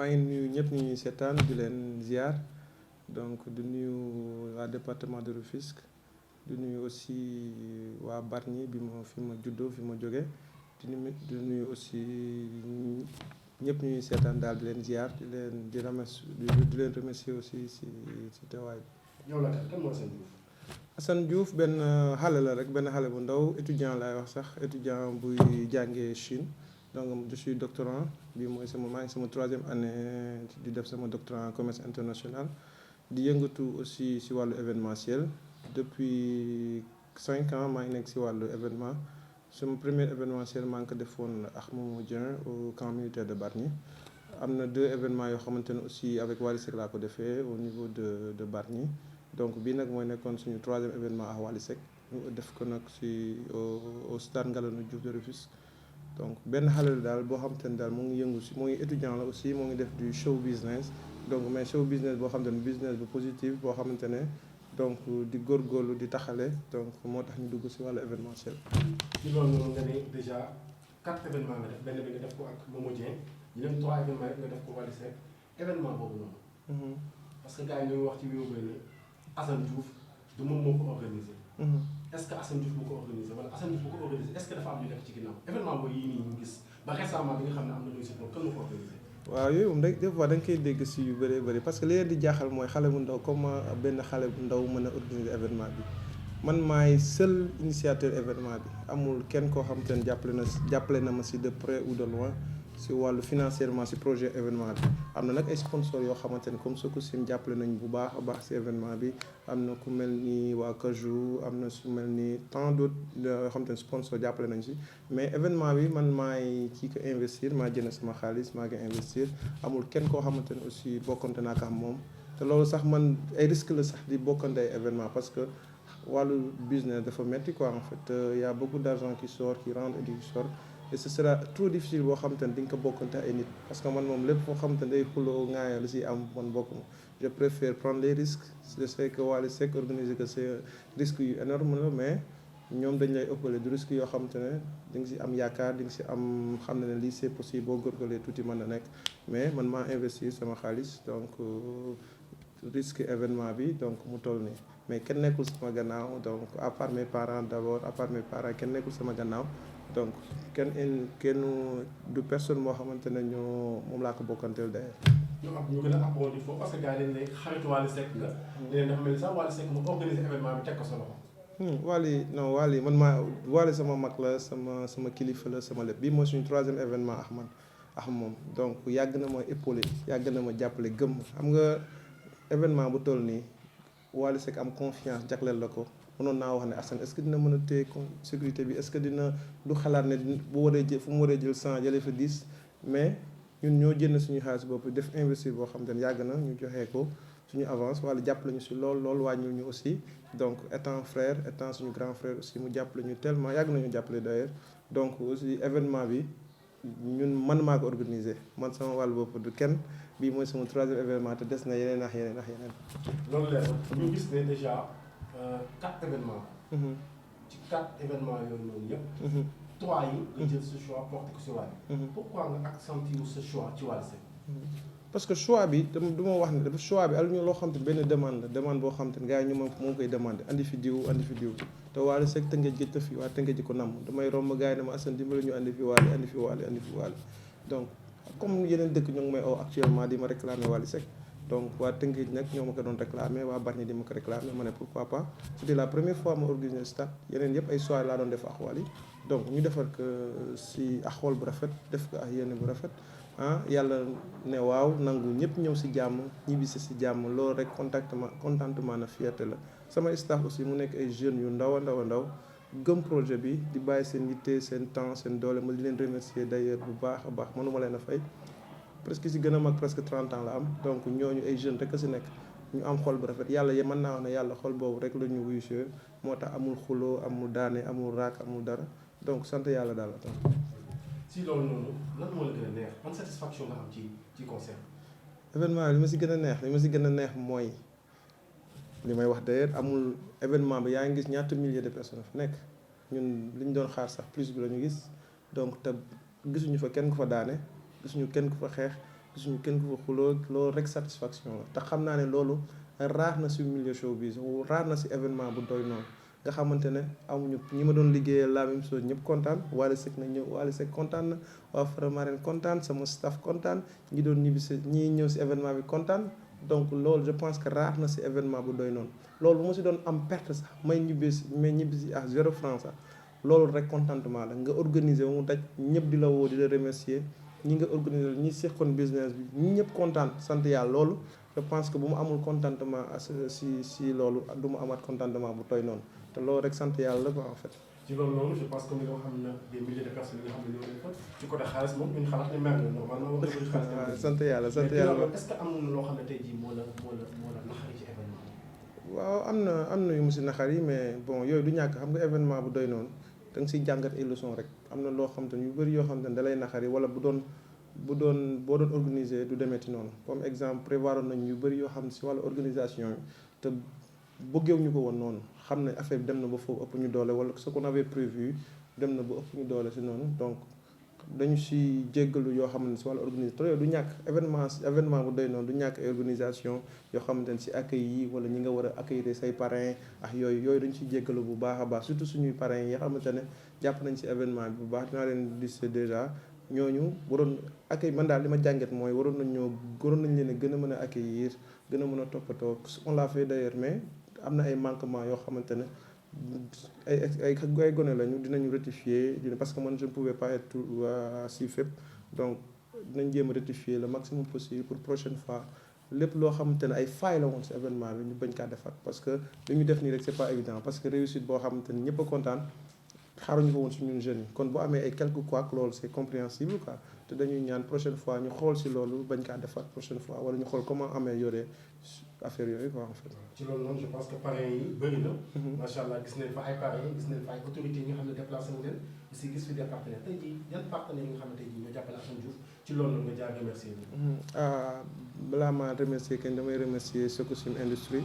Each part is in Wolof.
maa ngi nuyu ñëpp ñu ñuy seetaan di leen ziar donc di nuyu waa département de Rufisque di nuyu aussi waa Bargny bi ma fi ma juddoo fi ma jóge di nuyu aussi ñëpp ñu ñuy seetaan daal di leen ziar di leen remercier aussi si teewaay bi. yow la kan mooy Assane Diouf benn xale la rek benn xale bu ndaw étudiant laay wax sax étudiant buy jàngee Chine. Donc je suis doctorant bi mooy maa ngi sama 3e année di def sama doctorat en commerce international di yëngatu aussi si wàllu événementiel depuis 5 ans maa ngi nekk si wàllu événement sama premier événementiel maa ngi ko defoon ak Momo Dieng au camp militaire de Bargny. am na 2 événements yoo xamante ne aussi avec Wally Seck laa ko defee au niveau de Bargny donc bii nag mooy nekkoon suñu 3e événement ak Wally Seck ñu def ko nag si au stade Ngalandou Diouf de Rufisque. Donc benn xale la daal boo xamante ne daal mu ngi yëngu si mu ngi étudiant la aussi mu ngi def du show business donc mais show business boo xamante ne business bu positif boo xamante ne donc di góorgóorlu di taxale donc moo tax ñu dugg si wàllu événementiel. ci loolu noonu nga ne déjà 4 événements nga def benn bi nga def ko ak Momo Dieng yeneen 3 événements rek nga def ko Wally Seck événement boobu noonu. parce que gars yi ñooy wax ci wéewu ne Assane Diouf du moom moo ko organisé. est-ce que Assane Diouf moo ko organisé wala Assane Diouf moo ko organisé est-ce que dafa am lu nekk ci ginnaaw événement boobu yii nii ñu gis ba récemment bi nga xam ne am na ñuy support kan moo ko organisé. waaw yooyu moom des fois da nga koy dégg si yu bëree bëri parce que li leen di jaaxal mooy xale bu ndaw comment benn xale bu ndaw mën a organiser événement bi man maay seul initiateur événement bi amul kenn koo xam te ne jàppale na ma si de près ou de loin si wàllu financièrement si projet événement bi am na nag ay sponsors yoo xamante ne comme Sococim jàppale nañ bu baax a baax si événement bi am na ku mel ni waa Kajou am na su mel ni tant d'autres yoo xamante ne sponsors jàppale nañ si mais événement bi man maay kii ko investir maa jënd sama xaalis maa ngi investir amul kenn koo xamante ne aussi bokkante naa ko am moom te loolu sax man ay risque la sax di bokkante ay événement parce que wàllu business dafa metti quoi en fait y a beaucoup d'argent qui sort qui rentre et qui sort et ce sera trop difficile boo xamante ne di nga ko bokkante ay nit parce que man moom lépp foo xamante ne day xuloo ŋaayoo lu si am man bokk ma je préfère prendre les risques je sais que Wally Seck organiser que c'est risque yu énorme la mais ñoom dañ lay ëppale du risque yoo xamante ne di nga si am yaakaar di nga si am xam ne lii c'est possible boo góorgóorlee tuuti mën na nekk mais man maa investir sama xaalis donc risque événement bi donc mu toll nii mais kenn nekkul sama gannaaw donc à part mes parents d'abord à part mes parents kenn nekkul sama gannaaw donc kenn du personne moo xamante ne ñoo moom laa ko bokkanteel d'ailleurs. ñu gën a approfondir foofu parce que gars yi dañ ne xaritu Wally Seck nga. léegi dafa mel ni sax Wally Seck mu organiser événement bi teg ko sa loxo. Wally man Wally sama mag la sama kilifa la sama lépp bii mooy suñu 3e événement ak moom donc yàgg na ma épaulé yàgg na ma jàppale gëm xam nga événement bu toll nii Wally Seck am confiance jagleel la ko. mënoon naa wax ne Assane est-ce que dina mën a téye sécurité bi est-ce que dina du xalaat ne bu waree jël fu mu waree jël 100 jëlee fa 10 mais ñun ñoo jënd suñu xaalis bopp def investir boo xam te ne yàgg na ñu joxee ko suñu avance wala jàppale ñu si lool wàññil ñu aussi donc étant frère étant suñu grand frère aussi mu jàppale ñu tellement yàgg nañu jàppale d'ailleurs donc aussi événement bi ñun man maa ko organisé man sama wàllu bopp du kenn bii mooy sama 3e événement te des na yeneen ak yeneen ak yeneen. loolu leer ñu gis ne déjà 4 événements. ci 4 événements yooyu noonu yëpp. 3 yi nga jël ce choix porté ko si Wally. pourquoi nga accentuer ce choix ci Wally Seck. parce que choix bi du ma wax ne dafa choix bi aluñu loo xam te benn demande boo xam te ne gars yi ñu moom koy demandé andi fi diw te Wally Seck Tëngéej gëj fi waa Tëngéej ji ko namm damay romb gars yi ne ma Assane dimbali ñu andi fi Wally donc comme yeneen dëkk ñoo ngi may oo actuellement di ma réclamer Wally Seck donc waa Tëngéej nag ñoo ma ko doon réclamer waa Bargny di ma ko réclamer ma ne pourquoi pas c'était la première fois ma organiser stade yeneen yëpp ay soirée laa doon def ak Wally donc ñu defar ko si ak xool bu rafet def ko ak yéene bu rafet yàlla ne waaw nangu ñëpp ñëw si jàmm ñibbisi si jàmm loolu rek contentement na fierté la sama staff aussi mu nekk ay jeunes yu ndaw a ndaw gëm projet bi di bàyyi seen yitte seen temps seen doole ma di leen remercier d'ailleurs bu baax a baax mënuma leen a fay presque si gën a mag presque 30 ans la am donc ñooñu ay jeunes rek a si nekk ñu am xol bu rafet yàlla mën naa wax ne yàlla xol boobu rek la ñu wuyu moo tax amul xuloo amul daane amul raak amul dara donc sant yàlla daal la tam. si loolu noonu lan moo la gën a neex ban satisfaction nga am ci concert. événement li ma si gën a neex mooy li may wax d'ailleurs amul événement bi yaa ngi gis ñaata milliers de personnes fa nekk ñun li ñu doon xaar sax plus bi la ñu gis donc te gisuñu fa kenn ku fa daane gisuñu kenn ku fa xeex gisuñu kenn ku fa xuloo loolu rek satisfaction la te xam naa ne loolu raar na si milieu showbiz raar na si événement bu doy noonu nga xamante ne amuñu ñi ma doon liggéeyal la même chose ñëpp kontaan Wally Seck na ñëw Wally Seck kontaan na waa Faramareen kontaan sama staff kontaan ñi doon ñibbi si ñi ñëw si événement bi kontaan donc loolu je pense que raar na si événement bu doy noonu loolu bu ma si doon am perte sax may ñibbi si à 0 franc sax loolu rek contentement la nga organiser mu daj ñëpp di la woo di la remercier ñi nga organiser ñi seqoon business bi ñi ñëpp kontaan sant yàlla loolu je pense que bu mu amul contentement si loolu du mu amaat contentement bu toy noonu te loolu rek sant yàlla la quoi en fait. ci loolu noonu je pense que li nga xam ne des milliers de personnes yi nga xam ne ñoo leen fa ci côté xaalis moom ñu xalaat ne mer na normalement wax dëgg xaalis. sant yàlla sant yàlla est-ce que am na loo xam ne tey jii moo la naxari ci événement bi. waaw am na yu mu si naxari mais bon yooyu du ñàkk xam nga événement bu doy noonu da nga siy jàngat ay leçon rek am na loo xam te yu bëri yoo xam te ne da lay naxari wala boo doon organiser du demeeti noonu comme exemple prévoir nañ yu bëri yoo xam ne si wàllu organisation yi te bëggewuñu ko woon noonu xam ne affaire bi dem na ba foofu ëpp ñu doole wala ce qu'on avait prévu dem na ba ëpp ñu doole si noonu donc dañu si jéggalu yoo xam ne si wàllu organisation yooyu du ñàkk événement bu doy noonu du ñàkk ay organisation yoo xamante ne si accueil yi wala ñi nga war a accueillir say parrains ak yooyu dañu si jéggalu bu baax a baax surtout suñuy parrains yi nga xamante ne jàpp nañ si événement bi bu baax dinaa leen listé déjà ñooñu waroon accueil man daal li ma jàngat mooy waroon nañ leen a gën a mën a accueillir gën a mën a toppatoo on l'a fait d'ailleurs mais am na ay manquements yoo xamante ne ay gone lañu dinañu rectifier parce que man je ne pouvais pas être si fépp donc dinañ jéem a rectifier le maximum possible pour prochaine fois lépp loo xamante ne ay failles la woon si événement bi ñu bañ kaa defaat parce que li ñu def nii rek c'est pas évident parce que réussite boo xamante ne ñëpp a kontaan xaaruñu ko woon si ñun jeunes yi kon bu amee ay quelques couacs loolu c'est compréhensible quoi te dañuy ñaan prochaine fois ñu xool si loolu bañ kaa defaat prochaine fois wala ñu xool comment améliorer affaire yooyu quoi en fait. ci loolu noonu je pense que parrains yi bëri na. macha allah gis nañ fa ay parrains gis nañ fa ay autorités yi nga xam ne déplacé wu leen aussi gis fi des partenaires tey jii yan partenaires yi nga xam ne tey jii ñoo jàppale Assane Diouf ci loolu noonu nga jaar remercier ñu. balaa maa remercier kenn damay remercier Sococim Industrie.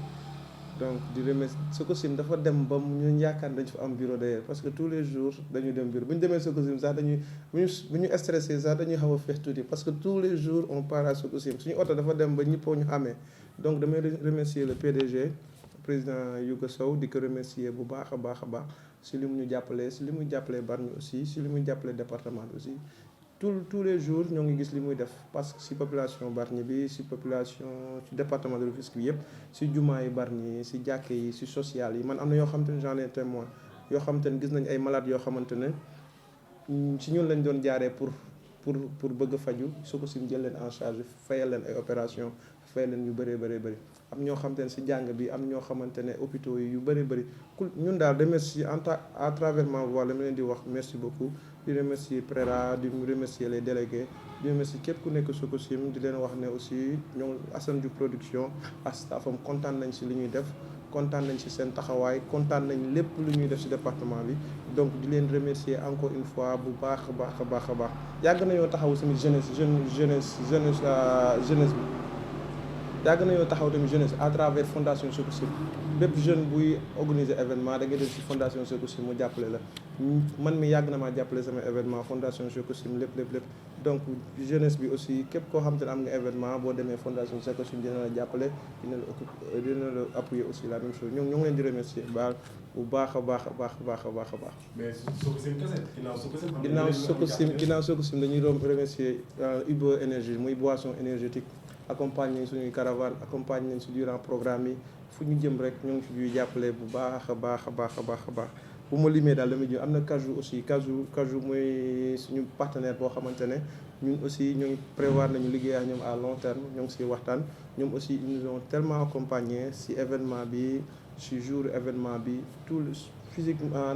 donc di remercier Sococim dafa dem ba ñu yaakaar dañu fa am bureau d'ailleurs parce que tous les jours dañu dem bureau bu ñu demee Sococim sax dañuy bu ñu stressé sax dañuy xaw a feex tuuti parce que tous les jours on part à Sococim suñu oto dafa dem ba ñëppoo ñu xamee donc damay remercier le PDG président Youga Sow di ko remercier bu baax a baax a baax si li mu ñu jàppalee si li muy jàppalee Bargny aussi si li muy jàppalee département bi aussi tous les jours ñoo ngi gis li muy def parce que si population Bargny bi si population ci département de Rufisque bi yëpp si jumaa yi Bargny si jàkke yi si social yi man am na yoo xamante ne j'en ai témoin yoo xamante ne gis nañ ay malades yoo xamante ne si ñun lañ doon jaaree pour bëgg a faju Sococim jël leen en charge fayal leen ay opération fayal leen yu bëree bëri am ñoo xamante ne si jàng bi am ñoo xamante ne hôpitaux yi yu bëri ñun daal de merci à travers ma voix la ma leen di wax merci beaucoup di remercier Préra di remercier les délégués di remercier képp ku nekk Sococim di leen wax ne aussi ñoom Assane Diouf production ak staffam kontaan nañ si li ñuy def kontaan nañ si seen taxawaay kontaan nañ lépp lu ñuy def si département bi donc di leen remercier encore une fois bu baax a baax yàgg nañoo taxaw tamit jeunesse bi yàgg nañoo taxaw tamit jeunesse à travers fondation Sococim bépp jeune buy organiser événement da ngay dem si fondation Sococim mu jàppale la man mi yàgg na maa jàppale sama événement fondation Sococim lépp donc jeunesse bi aussi képp koo xam te ne am nga événement boo demee fondation Sococim dina la jàppale dina la appuyer aussi la même chose ñoo ngi leen di remercier bu baax a baax. mais Sococim kese ginnaaw Sococim dañuy remercier Ubo énergie muy boisson énergétique accompagné nañ suñuy caravane accompagné nañ si durant programme yi fu ñu jëm rek ñoo ngi fi ñuy jàppale bu baax a baax bu ma limee daal damay jëm am na Kaju aussi Kaju mooy suñu partenaire boo xamante ne ñun aussi ñoo ngi prévoir nañu liggéey ak ñoom à long terme ñoo ngi siy waxtaan ñoom aussi ils nous ont tellement accompagné si événement bi si jour événement bi tout physiquement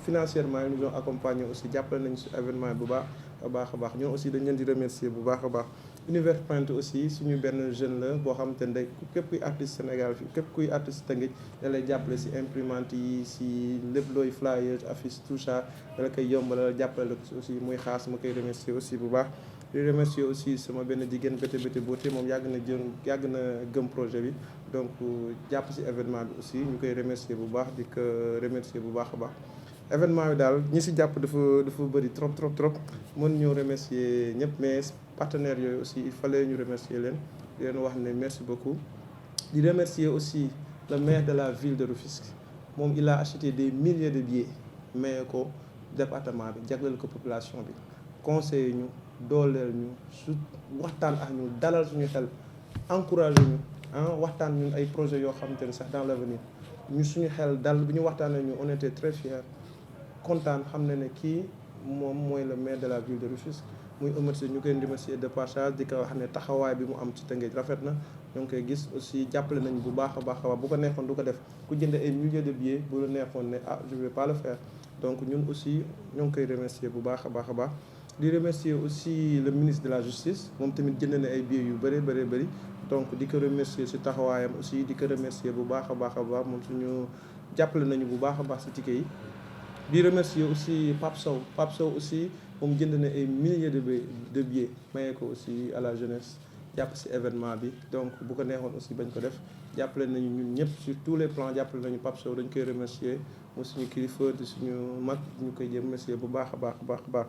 financièrement ils nous ont accompagné aussi jàppale nañ si événement bi bu baax a baax ñoom aussi dañ leen di remercier bu baax a baax Univers Print aussi suñu benn jeune la boo xamante ne day képp kuy artiste Sénégal fii képp kuy artiste Tëngéej da lay jàppale si imprimante yi si lépp looy flyers affiche tout ça da la koy yombal jàppale la aussi muy xaas ma koy remercier aussi bu baax di remercier aussi sama benn jigéen bété beauté moom yàgg na gëm projet bi donc jàpp si événement bi aussi ñu koy remercier bu baax di ko remercier bu baax a baax événement bi daal ñi si jàpp dafa bëri trop mën ñoo remercier ñëpp mais partenaires yooyu aussi il fallait ñu remercier leen di leen wax ne merci beaucoup. di remercier aussi le maire de la ville de Rufisque moom il a acheté des milliers de billets maye ko département bi jagleel ko population bi conseiller ñu dooleel ñu su waxtaan ak ñu dalal suñu xel encouragé ñu waxtaan ñun ay projets yoo xamante ne sax dans l'avenir ñu suñu xel dal bi ñu waxtaanee ñu on était très fiers kontaan xam ne kii moom mooy le maire de la ville de Rufisque muy remercier ñu koy remercier de passage di ko wax ne taxawaay bi mu am ci Tëngéej rafet na ñoo ngi koy gis aussi jàppale nañ bu baax a baax bu ko neexoon du ko def ku jënd ay milliers de billets bu la neexoon ne je vais pas le faire donc ñun aussi ñoo ngi koy remercier bu baax a baax di remercier aussi le ministre de la justice moom tamit jënd na ay billets yu bëri donc di ko remercier ci taxawaayam aussi di ko remercier bu baax a baax moom suñu jàppale nañu bu baax a baax ci ticket yi. di remercier aussi Pape Sow aussi moom jënd na ay milliers de billets maye ko aussi à la jeunesse jàpp ci événement bi donc bu ko neexoon aussi bañ ko def jàppale nañu ñun ñëpp sur tous les plans jàppale nañu Pape Sow dañ koy remercier mu suñu kilifa di suñu mag ñu koy remercier bu baax a baax.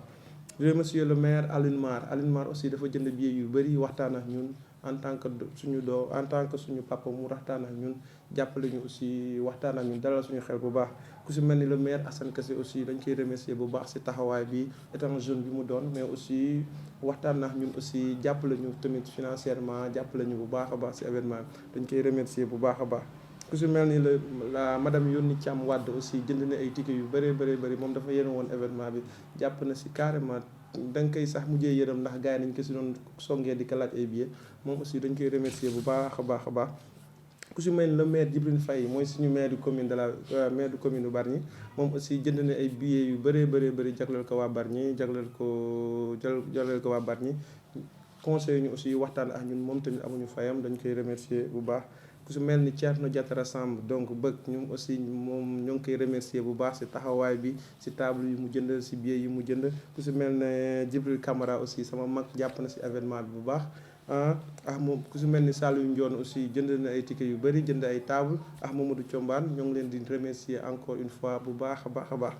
di remercier le maire Alioune Mar aussi dafa jënd billets yu bëri waxtaan ak ñun en tant que suñu papa mu waxtaan ak ñun jàppale ñu aussi waxtaan ak ñun dalal suñu xel bu baax ku si mel ni le maire Assane Kassé aussi dañ koy remercier bu baax si taxawaay bi étant jeune bi mu doon mais aussi waxtaan ak ñun aussi jàppale ñu tamit financièrement jàppale ñu bu baax a baax si événement bi dañ koy remercier bu baax a baax. ku si mel ni la madame Yoni Thiam Wade aussi jënd na ay tickets yu bëri moom dafa yéene woon événement bi jàpp na si carrément da nga koy sax mujjee yërëm ndax gars yi nañ ko si doon songee di ko laaj ay billets moom aussi dañ koy remercier bu baax a baax. ku si mel ni le maire Djibril Faye mooy suñu maire du commune maire du commune bu Bargny moom aussi jënd na ay billets yu bëri jagleel ko waa Bargny jagleel ko waa Bargny conseil ñu aussi waxtaan ak ñun moom tamit amuñu fayam dañ koy remercier bu baax. ku si mel ni Thierno Diatara Samb donc ñoom aussi moom ñoo ngi koy remercier bu baax si taxawaay bi si table yi mu jënd si billets yi mu jënd ku si mel ne Djibril Camara aussi sama mag jàpp na si événement bi bu baax moom ku si mel ni Saliou Ndione aussi jënd na ay tickets yu bëri jënd ay table Mamadou Thiombane ñoo ngi leen di remercier encore une fois bu baax a baax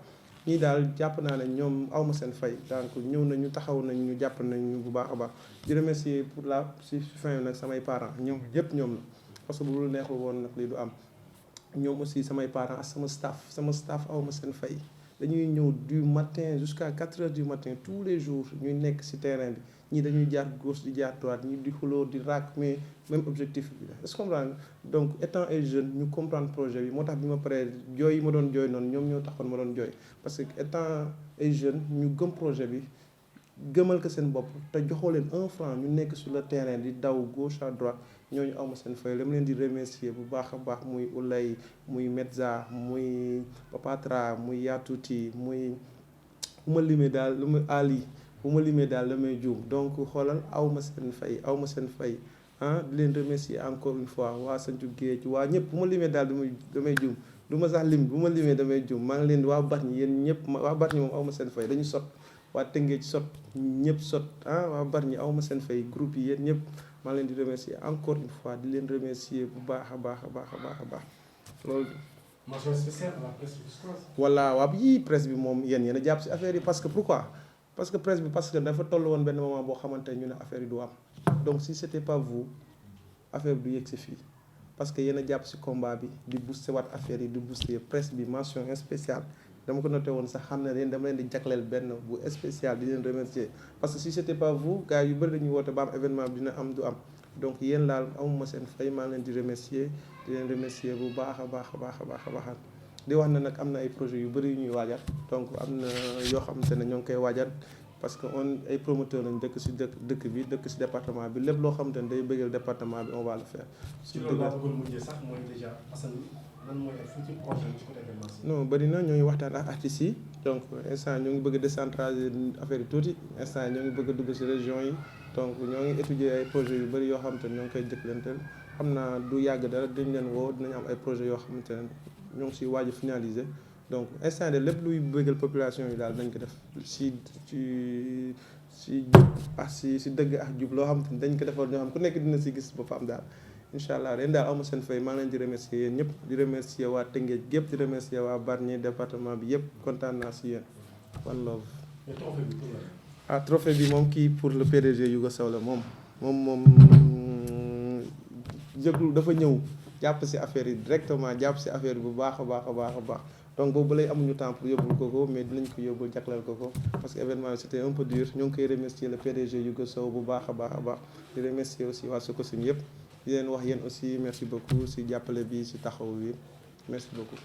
ñii daal jàpp naa ne ñoom awma seen fay donc ñëw nañu taxaw nañ ñu jàpp nañu bu baax a baax di remercier pour la si fin nag samay parents ñoom yëpp ñoom la parce que bu lu neexul woon nag lii du am ñoom aussi samay parents ak sama staff awma seen fay dañuy ñëw du matin jusqu'à 4h du matin tous les jours ñuy nekk ci terrain bi ñii dañuy jaar gauche di jaar droite ñii di xuloo di raak mais même objectif bi est-ce que comprendre donc étant ay jeune ñu comprendre projet bi moo tax bi ma paree jooy yi ma doon jooy noonu ñoom ñoo taxoon ma doon jooy parce que étant ay jeune ñu gëm projet bi gëmal ko seen bopp te joxoo leen 1 franc ñu nekk sur le terrain di daw gauche à droite ñooñu awma seen fay la ma leen di remercier bu baax a baax muy Oulay muy Medza muy Papatra muy Yatuti muy bu ma limee daal lu muy Ali bu ma limee daal la may juum donc xoolal awma seen fay di leen remercier encore une fois waa Sancu Géej waa ñëpp bu ma limee daal damay juum du ma sax lim bu ma limee damay juum maa ngi leen di waa Bargny yéen ñëpp waa Bargny moom awma seen fay dañu sot waa Tëngéej sot ñëpp sot waa Bargny awma seen fay groupe yi yéen ñëpp maa ngi leen di remercier encore une fois di leen remercier bu baax a baax loolu. mention spéciale à la presse rufisquoise. voilà waa yii presse bi moom yéen a jàpp si affaire yi parce que pourquoi parce que presse bi parce que dafa toll woon benn moment boo xamante ñu ne affaire yi du am donc si c'était pas vous affaire bi du yegg si fii parce que yéen a jàpp si combat bi di booster waat affaire yi di booster presse bi mention spéciale. dama ko noté woon sax xam ne leen dama leen di jagleel benn bu spécial di leen remercier parce que si c'était pas vous gars yu bëri dañuy woote ba am événement bi dina am du am donc yéen daal amuma seen fay maa leen di remercier bu baax a baax di wax ne nag am na ay projets yu bëri yu ñuy waajal donc am na yoo xamante ne ñoo ngi koy waajal parce que ay promoteur lañ dëkk si dëkk bi dëkk si département bi lépp loo xamante ne day bëggal département bi on va le faire. ci loolu laa bëggoon mujjee sax mooy déjà Assane lan mooy ay futur projet ci côté événementiel. non bëri na ñoo ngi waxtaan ak artistes yi donc instant ñoo ngi bëgg a décentraliser affaire yi tuuti instant ñoo ngi bëgg a dugg si région yi donc ñoo ngi étudier ay projets yu bëri yoo xamante ne ñoo ngi koy jëkkalanteel xam naa du yàgg dara dañ leen woo dinañ am ay projets yoo xamante ne ñoo ngi siy waaj a finaliser donc instant de lépp luy bëggal population yi daal dañ ko def si jub ak si dëgg ak jub loo xamante ne dañ ko defal ñoo xam ku nekk dina si gis boppam daal incha allah ren daal amu seen fay maa ngi leen di remercier yéen ñëpp di remercier waa Tëngéej gépp di remercier waa Bargny département bi yëpp kontaan naa si yéen one love. mais trophée bi pour la. ah trophée bi moom kii pour le PDG Youga Sow la moom jëglu dafa ñëw jàpp si affaire yi directement jàpp si affaire yi bu baax a baax a baax a baax donc boobu lay amuñu temps pour yóbbul ko mais dinañ ko yóbbul jagleel ko parce que événement bi c'était un peu dur ñoo ngi koy remercier le PDG Youga Sow bu baax a baax di remercier aussi waa Sococim yëpp di leen wax yéen aussi merci beaucoup si jàppale bi si taxaw bi merci beaucoup.